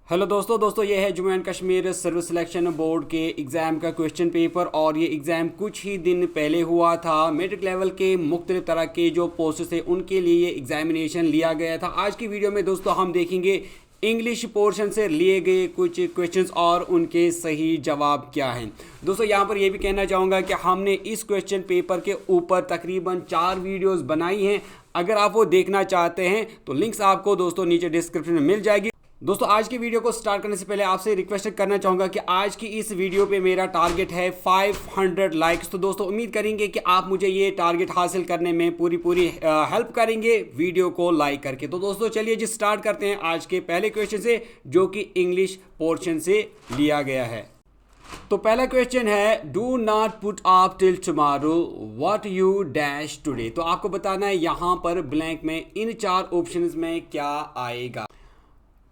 Hello दोस्तों ये है Jammu and Kashmir service selection board के एग्ज़ाम का क्वेश्चन पेपर। और ये एग्ज़ाम कुछ ही दिन पहले हुआ था। मेट्रिक लेवल के मुख्तलिफ तरह के जो पोस्ट्स थे उनके लिए ये एग्जामिनेशन लिया गया था। आज की वीडियो में दोस्तों हम देखेंगे इंग्लिश पोर्शन से लिए गए कुछ क्वेश्चंस और उनके सही जवाब क्या हैं। दोस्तों यहाँ पर ये भी कहना चाहूँगा कि हमने इस क्वेश्चन पेपर के ऊपर तकरीबन 4 वीडियोस बनाई हैं। अगर आप वो देखना चाहते हैं तो लिंक्स आपको दोस्तों नीचे डिस्क्रिप्शन में मिल जाएगी। दोस्तों आज की वीडियो को स्टार्ट करने से पहले आपसे रिक्वेस्ट करना चाहूँगा कि आज की इस वीडियो पे मेरा टारगेट है 500 लाइक्स। तो दोस्तों उम्मीद करेंगे कि आप मुझे ये टारगेट हासिल करने में पूरी हेल्प करेंगे वीडियो को लाइक करके। तो दोस्तों चलिए जी स्टार्ट करते हैं आज के पहले क्वेश्चन से, जो कि इंग्लिश पोर्शन से लिया गया है। तो पहला क्वेश्चन है, do not put off till tomorrow what you dash today. तो आपको बताना है यहाँ पर ब्लैंक में इन 4 ऑप्शंस में क्या आएगा।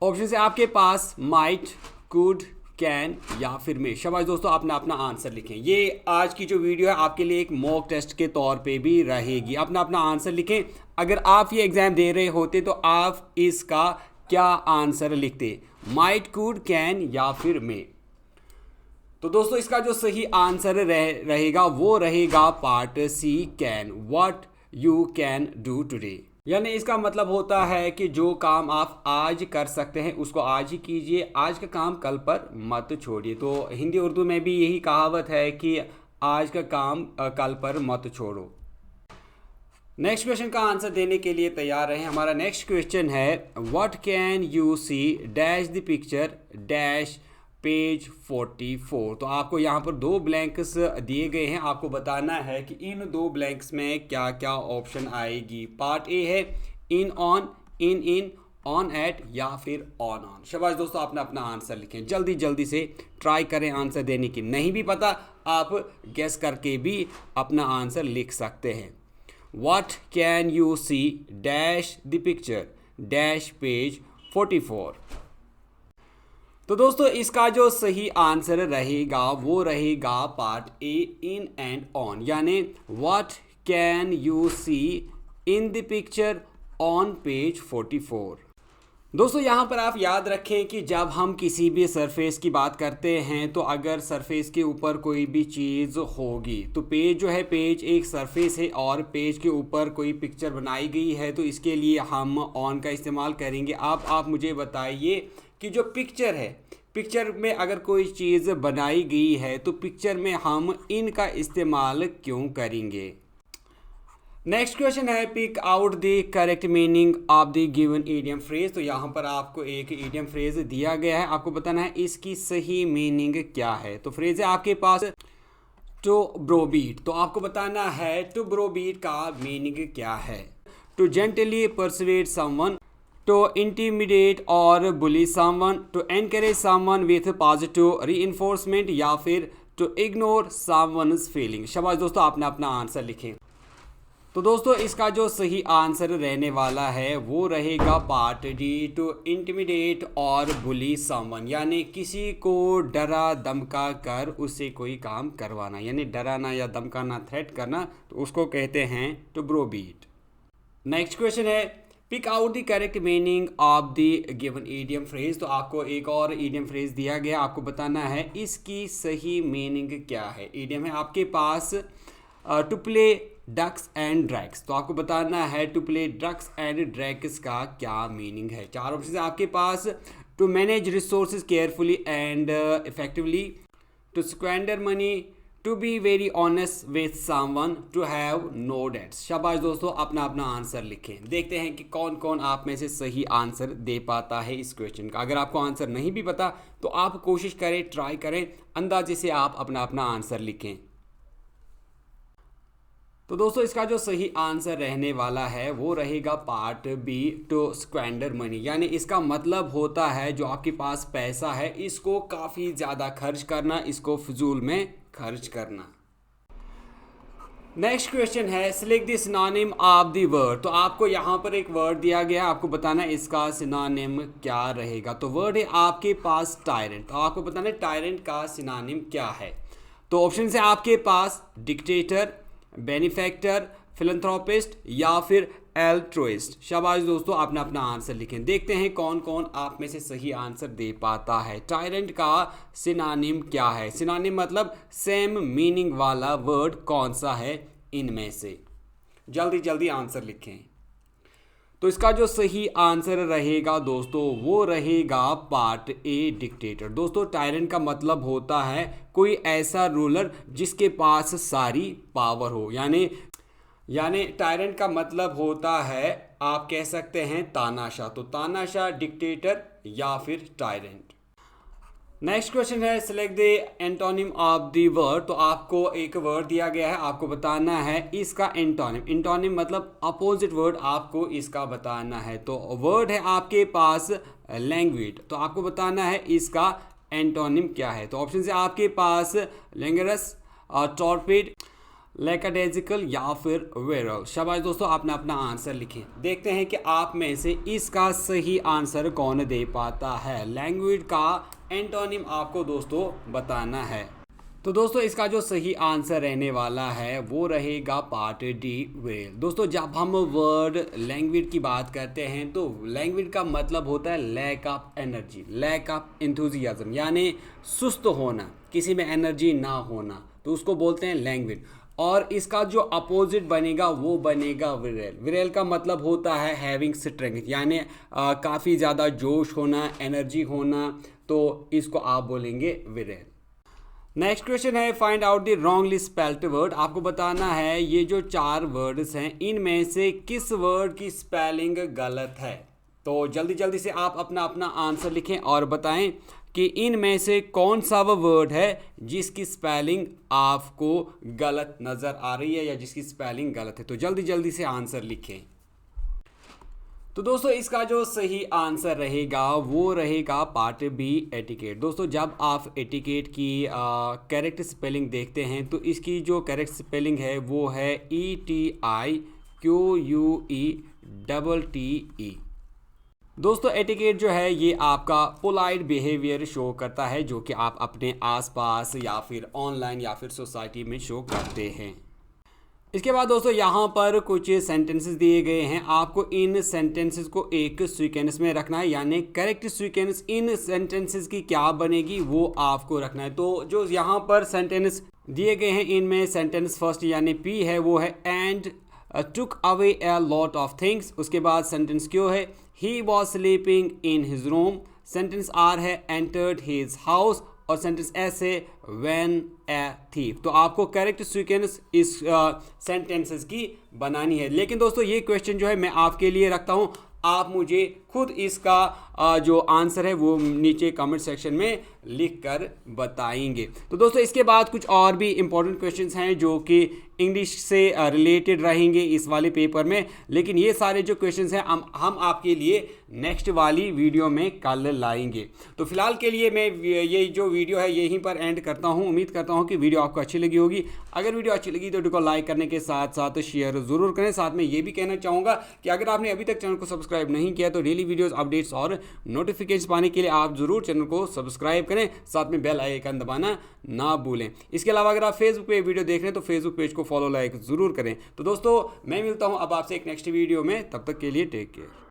ऑप्शन है आपके पास माइट, कुड, कैन या फिर मे। शाबाश दोस्तों, आपने अपना आंसर लिखें। ये आज की जो वीडियो है आपके लिए एक मॉक टेस्ट के तौर पे भी रहेगी। अपना आंसर लिखें। अगर आप ये एग्जाम दे रहे होते तो आप इसका क्या आंसर लिखते, माइट, कुड, कैन या फिर मे। तो दोस्तों इसका जो सही आंसर रहेगा वो रहेगा part C, can. What you can do today. यानी इसका मतलब होता है कि जो काम आप आज कर सकते हैं उसको आज ही कीजिए, आज का काम कल पर मत छोड़िए। तो हिंदी उर्दू में भी यही कहावत है कि आज का काम कल पर मत छोड़ो। नेक्स्ट क्वेश्चन का आंसर देने के लिए तैयार हैं। हमारा नेक्स्ट क्वेश्चन है, what can you see dash the picture dash page 44। तो आपको यहाँ पर 2 ब्लैंक्स दिए गए हैं। आपको बताना है कि इन 2 ब्लैंक्स में क्या क्या ऑप्शन आएगी। पार्ट ए है in on, in on at या फिर ऑन। शाबाश दोस्तों, आपने अपना आंसर लिखें। जल्दी से ट्राई करें आंसर देने की। नहीं भी पता आप गेस करके भी अपना आंसर लिख सकते हैं। What can you see dash the picture dash page 44। तो दोस्तों इसका जो सही आंसर रहेगा वो रहेगा part A, in and on. यानी what can you see in the picture on page 44। दोस्तों यहाँ पर आप याद रखें कि जब हम किसी भी सरफेस की बात करते हैं तो अगर सरफेस के ऊपर कोई भी चीज़ होगी तो पेज जो है, पेज एक सरफेस है और पेज के ऊपर कोई पिक्चर बनाई गई है तो इसके लिए हम ऑन का इस्तेमाल करेंगे। आप मुझे बताइए कि जो पिक्चर है, पिक्चर में अगर कोई चीज़ बनाई गई है तो पिक्चर में हम इन का इस्तेमाल क्यों करेंगे। नेक्स्ट क्वेश्चन है, pick out the correct meaning of the given idiom phrase. तो यहाँ पर आपको एक इडियम फ्रेज दिया गया है, आपको बताना है इसकी सही मीनिंग क्या है। तो फ्रेज है आपके पास टू ब्रोबीट। तो आपको बताना है टू ब्रोबीट का मीनिंग क्या है। To gently persuade someone, to intimidate or bully someone, to encourage someone with positive reinforcement या फिर to ignore someone's feeling। शाबाश दोस्तों, आपने अपना आंसर लिखें। तो दोस्तों इसका जो सही आंसर रहने वाला है वो रहेगा पार्ट डी, टू इंटिमिडेट और बुली समवन। यानी किसी को डरा धमका कर उससे कोई काम करवाना, यानी डराना या धमकाना, थ्रेट करना, तो उसको कहते हैं टू ब्रोबीट। नेक्स्ट क्वेश्चन है, pick out the correct meaning of the given idiom phrase. तो आपको एक और ईडियम फ्रेज दिया गया, आपको बताना है इसकी सही मीनिंग क्या है। ईडियम है आपके पास to play ducks and drakes. तो आपको बताना है to play ducks and drakes का क्या मीनिंग है। 4 ऑप्शन है आपके पास, to manage resources carefully and effectively, to squander money, to be very honest with someone, to have no debts. शाबाश दोस्तों, अपना आंसर लिखें। देखते हैं कि कौन कौन आप में से सही आंसर दे पाता है इस क्वेश्चन का। अगर आपको आंसर नहीं भी पता तो आप कोशिश करें, ट्राई करें, अंदाजे से आप अपना आंसर लिखें। तो दोस्तों इसका जो सही आंसर रहने वाला है वो रहेगा part B, to squander money. यानी इसका मतलब होता है जो आपके पास पैसा है इसको काफ़ी ज़्यादा खर्च करना, इसको फजूल में खर्च करना। नेक्स्ट क्वेश्चन है, select the synonym of the word. तो आपको यहाँ पर एक वर्ड दिया गया, आपको बताना है इसका सिनोनिम क्या रहेगा। तो वर्ड है आपके पास टायरेंट। तो आपको बताना है टायरेंट का सिनोनिम क्या है। तो ऑप्शन है आपके पास डिक्टेटर, बेनिफैक्टर, फिलैंथ्रोपिस्ट या फिर एल्ट्रुइस्ट। शाबाश दोस्तों, आपने अपना आंसर लिखें। देखते हैं कौन कौन आप में से सही आंसर दे पाता है। टायरेंट का सिनोनिम क्या है? सिनोनिम मतलब सेम मीनिंग वाला वर्ड कौन सा है इनमें से? जल्दी जल्दी आंसर लिखें। तो इसका जो सही आंसर रहेगा दोस्तों वो रहेगा पार्ट ए, डिक्टेटर। दोस्तों टायरेंट का मतलब होता है कोई ऐसा रूलर जिसके पास सारी पावर हो, यानी टायरेंट का मतलब होता है, आप कह सकते हैं तानाशाह। तो तानाशाह, डिक्टेटर या फिर टायरेंट। नेक्स्ट क्वेश्चन है select the antonym of the word. तो आपको एक वर्ड दिया गया है, आपको बताना है इसका एंटोनिम। एंटोनिम मतलब अपोजिट वर्ड, आपको इसका बताना है। तो वर्ड है आपके पास लैंग्वेज, तो आपको बताना है इसका एंटोनिम क्या है। तो ऑप्शन है आपके पास लैंगरस, टॉर्पिड, लैकाडेजिकल या फिर वेरल। शाबाश दोस्तों, आपने अपना आंसर लिखे। देखते हैं कि आप में से इसका सही आंसर कौन दे पाता है। लैंग्वेज का एंटोनिम आपको दोस्तों बताना है। तो दोस्तों इसका जो सही आंसर रहने वाला है वो रहेगा पार्ट डी, वेरल। दोस्तों जब हम वर्ड लैंग्वेज की बात करते हैं तो लैंग्वेज का मतलब होता है lack of energy, lack of enthusiasm, यानी सुस्त होना, किसी में एनर्जी ना होना, तो उसको बोलते हैं लैंग्वेज। और इसका जो अपोजिट बनेगा वो बनेगा विरेल। विरेल का मतलब होता है हैविंग स्ट्रेंथ, यानी काफ़ी ज़्यादा जोश होना, एनर्जी होना, तो इसको आप बोलेंगे विरेल। नेक्स्ट क्वेश्चन है find out the wrongly spelled word. आपको बताना है ये जो 4 वर्ड्स हैं इनमें से किस वर्ड की स्पेलिंग गलत है। तो जल्दी जल्दी से आप अपना अपना आंसर लिखें और बताएं कि इनमें से कौन सा वो वर्ड है जिसकी स्पेलिंग आपको गलत नज़र आ रही है या जिसकी स्पेलिंग गलत है। तो जल्दी जल्दी से आंसर लिखें। तो दोस्तों इसका जो सही आंसर रहेगा वो रहेगा पार्ट बी, एटिकेट। दोस्तों जब आप एटिकेट की करेक्ट स्पेलिंग देखते हैं तो इसकी जो करेक्ट स्पेलिंग है वो है ETIQUETTE। दोस्तों एटिकेट जो है ये आपका पोलाइट बिहेवियर शो करता है जो कि आप अपने आसपास या फिर ऑनलाइन या फिर सोसाइटी में शो करते हैं। इसके बाद दोस्तों यहाँ पर कुछ सेंटेंसेस दिए गए हैं, आपको इन सेंटेंसेस को एक सीक्वेंस में रखना है, यानी करेक्ट सीक्वेंस इन सेंटेंसेस की क्या बनेगी वो आपको रखना है। तो जो यहाँ पर सेंटेंस दिए गए हैं इनमें सेंटेंस फर्स्ट यानी पी है वो है and took away a lot of things। उसके बाद सेंटेंस क्यों है he was sleeping in his room। Sentence R है entered his house। और सेंटेंस एस है when a thief। तो आपको करेक्ट सीक्वेंस इस सेंटेंसेस की बनानी है। लेकिन दोस्तों ये क्वेश्चन जो है मैं आपके लिए रखता हूँ, आप मुझे खुद इसका जो आंसर है वो नीचे कमेंट सेक्शन में लिख कर बताएंगे। तो दोस्तों इसके बाद कुछ और भी इम्पोर्टेंट क्वेश्चंस हैं जो कि इंग्लिश से रिलेटेड रहेंगे इस वाले पेपर में, लेकिन ये सारे जो क्वेश्चंस हैं हम आपके लिए नेक्स्ट वाली वीडियो में कल लाएंगे। तो फिलहाल के लिए मैं ये जो वीडियो है यहीं पर एंड करता हूँ। उम्मीद करता हूँ कि वीडियो आपको अच्छी लगी होगी। अगर वीडियो अच्छी लगी तो वीडियो को लाइक करने के साथ साथ शेयर ज़रूर करें। साथ में ये भी कहना चाहूँगा कि अगर आपने अभी तक चैनल को सब्सक्राइब नहीं किया तो डेली वीडियोस अपडेट्स और नोटिफिकेशन पाने के लिए आप ज़रूर चैनल को सब्सक्राइब करें, साथ में बेल आइकन दबाना ना भूलें। इसके अलावा अगर आप फेसबुक पे वीडियो देख रहे हैं तो फेसबुक पेज को फॉलो लाइक ज़रूर करें। तो दोस्तों मैं मिलता हूं अब आपसे एक नेक्स्ट वीडियो में, तब तक के लिए टेक केयर।